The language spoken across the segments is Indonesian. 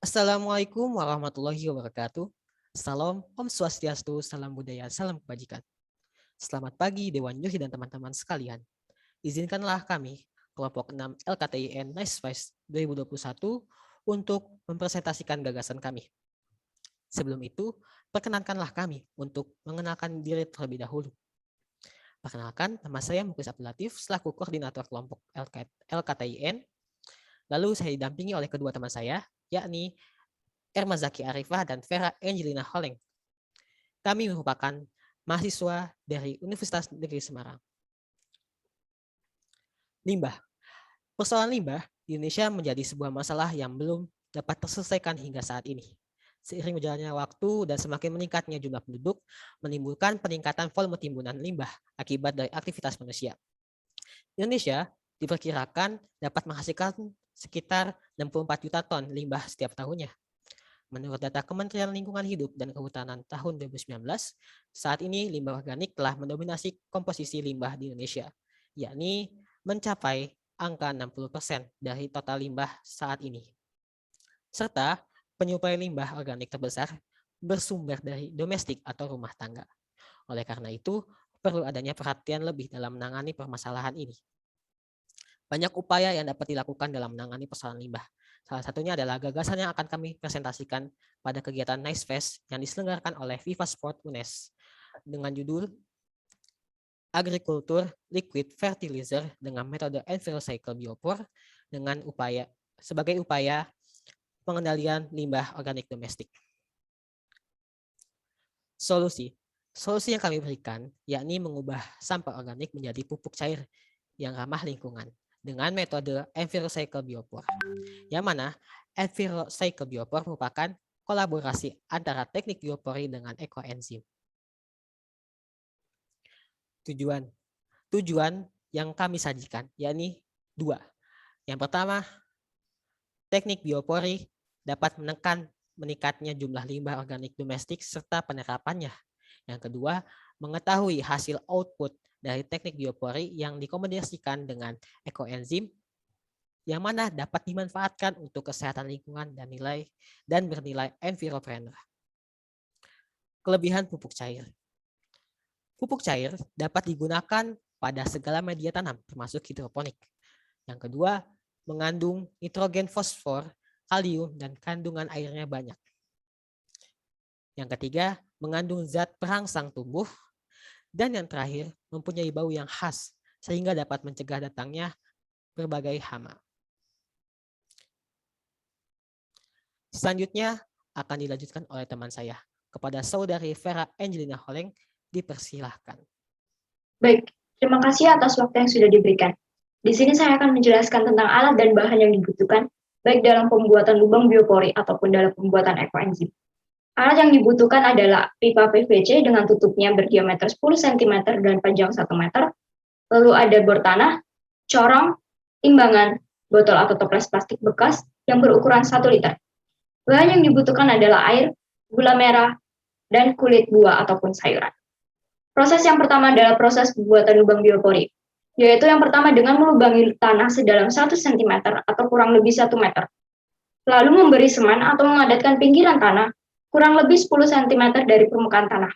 Assalamualaikum warahmatullahi wabarakatuh. Salam, Om Swastiastu, salam budaya, salam kebajikan. Selamat pagi Dewan Yuhi dan teman-teman sekalian. Izinkanlah kami, kelompok 6 LKTIN Nice Vice 2021, untuk mempresentasikan gagasan kami. Sebelum itu, perkenankanlah kami untuk mengenalkan diri terlebih dahulu. Perkenalkan, nama saya Muklis Abdul Latif, selaku koordinator kelompok LKTIN. Lalu saya didampingi oleh kedua teman saya, yakni Erma Zaki Arifah dan Vera Angelina Holeng. Kami merupakan mahasiswa dari Universitas Negeri Semarang. Limbah. Persoalan limbah di Indonesia menjadi sebuah masalah yang belum dapat terselesaikan hingga saat ini. Seiring berjalannya waktu dan semakin meningkatnya jumlah penduduk, menimbulkan peningkatan volume timbunan limbah akibat dari aktivitas manusia. Indonesia diperkirakan dapat menghasilkan sekitar 64 juta ton limbah setiap tahunnya. Menurut data Kementerian Lingkungan Hidup dan Kehutanan tahun 2019, saat ini limbah organik telah mendominasi komposisi limbah di Indonesia, yakni mencapai angka 60% dari total limbah saat ini. Serta penyuplai limbah organik terbesar bersumber dari domestik atau rumah tangga. Oleh karena itu, perlu adanya perhatian lebih dalam menangani permasalahan ini. Banyak upaya yang dapat dilakukan dalam menangani persoalan limbah. Salah satunya adalah gagasan yang akan kami presentasikan pada kegiatan Nice Fest yang diselenggarakan oleh Viva Sport UNES dengan judul Agrikultur Liquid Fertilizer dengan metode Envirocycle Biopor sebagai upaya pengendalian limbah organik domestik. Solusi yang kami berikan yakni mengubah sampah organik menjadi pupuk cair yang ramah lingkungan dengan metode Envirocycle Biopor, yang mana Envirocycle Biopor merupakan kolaborasi antara teknik biopori dengan ekoenzim. Tujuan yang kami sajikan yakni dua. Yang pertama, teknik biopori dapat menekan meningkatnya jumlah limbah organik domestik serta penerapannya. Yang kedua, mengetahui hasil output dari teknik biopori yang dikombinasikan dengan ekoenzim yang mana dapat dimanfaatkan untuk kesehatan lingkungan dan bernilai environmental. Kelebihan pupuk cair. Pupuk cair dapat digunakan pada segala media tanam termasuk hidroponik. Yang kedua, mengandung nitrogen, fosfor, kalium, dan kandungan airnya banyak. Yang ketiga, mengandung zat perangsang tumbuh. Dan yang terakhir, mempunyai bau yang khas sehingga dapat mencegah datangnya berbagai hama. Selanjutnya akan dilanjutkan oleh teman saya. Kepada saudari Vera Angelina Holeng, dipersilahkan. Baik, terima kasih atas waktu yang sudah diberikan. Di sini saya akan menjelaskan tentang alat dan bahan yang dibutuhkan, baik dalam pembuatan lubang biopori ataupun dalam pembuatan ekoenzim. Alat yang dibutuhkan adalah pipa PVC dengan tutupnya berdiameter 10 cm dan panjang 1 meter, lalu ada bor tanah, corong, timbangan, botol atau toples plastik bekas yang berukuran 1 liter. Bahan yang dibutuhkan adalah air, gula merah, dan kulit buah ataupun sayuran. Proses yang pertama adalah proses pembuatan lubang biopori, yaitu yang pertama dengan melubangi tanah sedalam 1 cm atau kurang lebih 1 meter. Lalu memberi semen atau mengadatkan pinggiran tanah kurang lebih 10 cm dari permukaan tanah.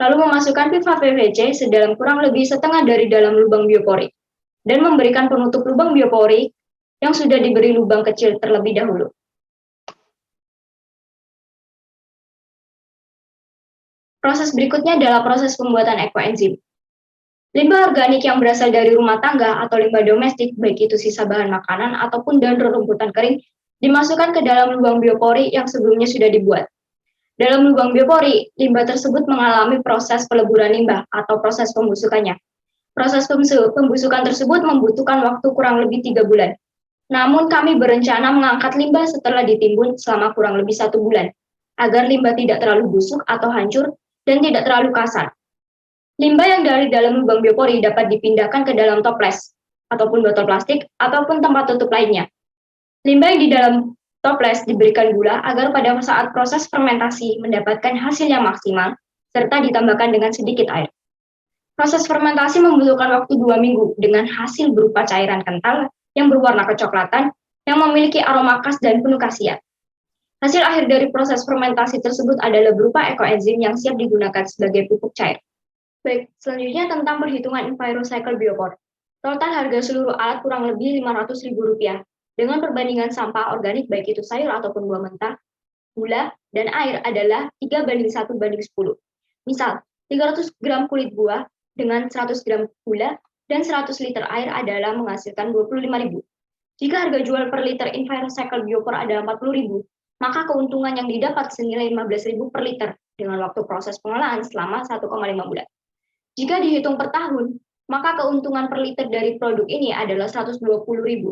Lalu memasukkan pipa PVC sedalam kurang lebih setengah dari dalam lubang biopori, dan memberikan penutup lubang biopori yang sudah diberi lubang kecil terlebih dahulu. Proses berikutnya adalah proses pembuatan ekoenzim. Limbah organik yang berasal dari rumah tangga atau limbah domestik, baik itu sisa bahan makanan ataupun daun rumputan kering, dimasukkan ke dalam lubang biopori yang sebelumnya sudah dibuat. Dalam lubang biopori, limbah tersebut mengalami proses peleburan limbah atau proses pembusukannya. Proses pembusukan tersebut membutuhkan waktu kurang lebih 3 bulan. Namun kami berencana mengangkat limbah setelah ditimbun selama kurang lebih 1 bulan, agar limbah tidak terlalu busuk atau hancur dan tidak terlalu kasar. Limbah yang dari dalam lubang biopori dapat dipindahkan ke dalam toples, ataupun botol plastik, ataupun tempat tutup lainnya. Limbah yang di dalam toples diberikan gula agar pada saat proses fermentasi mendapatkan hasil yang maksimal, serta ditambahkan dengan sedikit air. Proses fermentasi membutuhkan waktu 2 minggu dengan hasil berupa cairan kental yang berwarna kecoklatan yang memiliki aroma khas dan penuh khasiat. Hasil akhir dari proses fermentasi tersebut adalah berupa ekoenzim yang siap digunakan sebagai pupuk cair. Baik, selanjutnya tentang perhitungan EnviroCycle Biopor. Total harga seluruh alat kurang lebih Rp500.000. Dengan perbandingan sampah organik baik itu sayur ataupun buah mentah, gula, dan air adalah 3:1:10. Misal, 300 gram kulit buah dengan 100 gram gula dan 100 liter air adalah menghasilkan Rp25.000. Jika harga jual per liter EnviroCycle Biopor adalah Rp40.000, maka keuntungan yang didapat senilai Rp15.000 per liter dengan waktu proses pengolahan selama 1,5 bulan. Jika dihitung per tahun, maka keuntungan per liter dari produk ini adalah Rp120.000.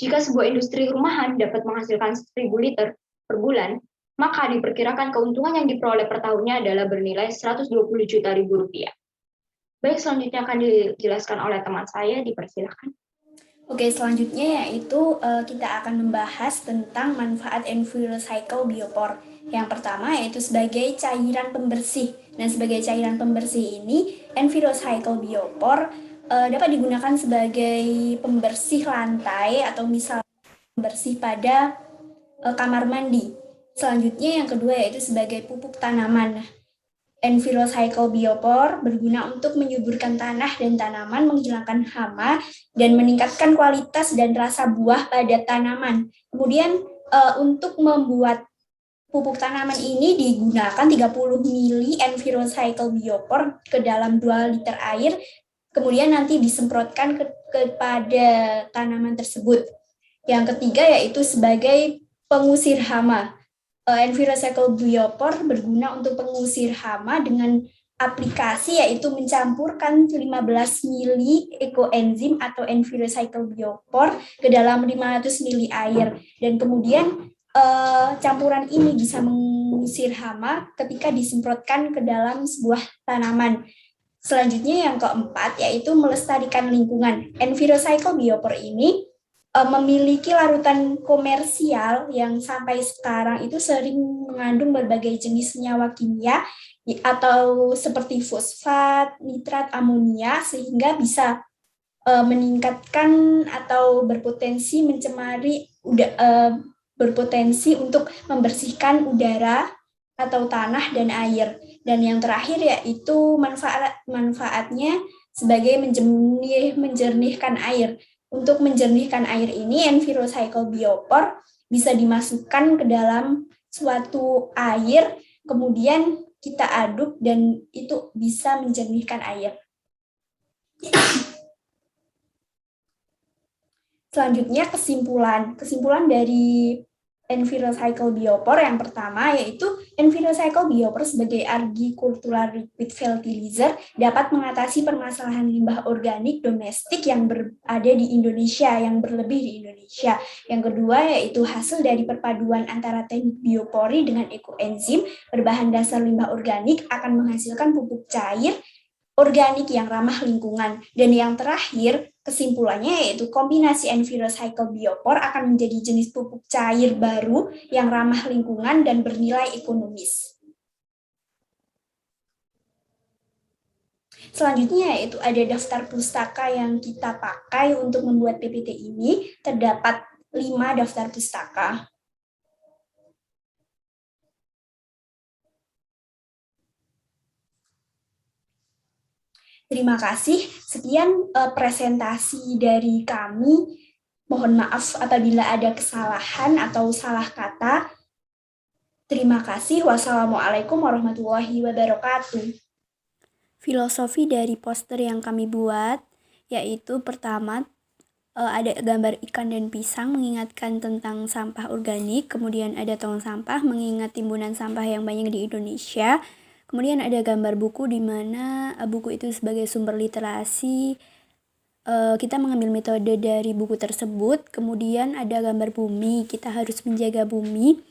Jika sebuah industri rumahan dapat menghasilkan 1.000 liter per bulan, maka diperkirakan keuntungan yang diperoleh per tahunnya adalah bernilai Rp120 juta. Baik, selanjutnya akan dijelaskan oleh teman saya, dipersilakan. Oke, selanjutnya yaitu kita akan membahas tentang manfaat EnviroCycle Biopor. Yang pertama yaitu sebagai cairan pembersih. Dan sebagai cairan pembersih ini, EnviroCycle Biopor dapat digunakan sebagai pembersih lantai atau misalnya pembersih pada kamar mandi. Selanjutnya yang kedua yaitu sebagai pupuk tanaman. EnviroCycle Biopor berguna untuk menyuburkan tanah dan tanaman, menghilangkan hama, dan meningkatkan kualitas dan rasa buah pada tanaman. Kemudian untuk membuat pupuk tanaman ini digunakan 30 ml EnviroCycle Biopor ke dalam 2 liter air, kemudian nanti disemprotkan kepada tanaman tersebut. Yang ketiga yaitu sebagai pengusir hama. EnviroCycle Biopor berguna untuk pengusir hama dengan aplikasi yaitu mencampurkan 15 ml ekoenzim atau EnviroCycle Biopor ke dalam 500 ml air, dan kemudian campuran ini bisa mengusir hama ketika disemprotkan ke dalam sebuah tanaman. Selanjutnya yang keempat yaitu melestarikan lingkungan. EnviroCycle Biopor ini memiliki larutan komersial yang sampai sekarang itu sering mengandung berbagai jenis senyawa kimia atau seperti fosfat, nitrat, amonia, sehingga bisa meningkatkan atau berpotensi mencemari berpotensi untuk membersihkan udara atau tanah dan air. Dan yang terakhir yaitu manfaatnya sebagai menjernihkan air. Untuk menjernihkan air ini, EnviroCycle Biopor bisa dimasukkan ke dalam suatu air, kemudian kita aduk dan itu bisa menjernihkan air. Selanjutnya kesimpulan dari EnviroCycle Biopor yang pertama yaitu EnviroCycle Biopor sebagai agricultural liquid fertilizer dapat mengatasi permasalahan limbah organik domestik yang berada di Indonesia, yang berlebih di Indonesia. Yang kedua yaitu hasil dari perpaduan antara teknik biopori dengan ekoenzim berbahan dasar limbah organik akan menghasilkan pupuk cair organik yang ramah lingkungan. Dan yang terakhir, kesimpulannya yaitu kombinasi EnviroCycle Biopor akan menjadi jenis pupuk cair baru yang ramah lingkungan dan bernilai ekonomis. Selanjutnya yaitu ada daftar pustaka yang kita pakai untuk membuat PPT ini. Terdapat 5 daftar pustaka. Terima kasih. Sekian presentasi dari kami. Mohon maaf apabila ada kesalahan atau salah kata. Terima kasih. Wassalamualaikum warahmatullahi wabarakatuh. Filosofi dari poster yang kami buat yaitu pertama ada gambar ikan dan pisang mengingatkan tentang sampah organik, kemudian ada tong sampah mengingat timbunan sampah yang banyak di Indonesia. Kemudian ada gambar buku di mana buku itu sebagai sumber literasi. Kita mengambil metode dari buku tersebut. Kemudian ada gambar bumi. Kita harus menjaga bumi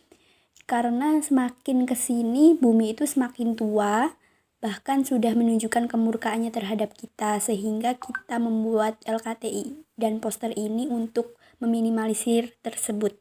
karena semakin kesini bumi itu semakin tua, bahkan sudah menunjukkan kemurkaannya terhadap kita, sehingga kita membuat LKTI dan poster ini untuk meminimalisir tersebut.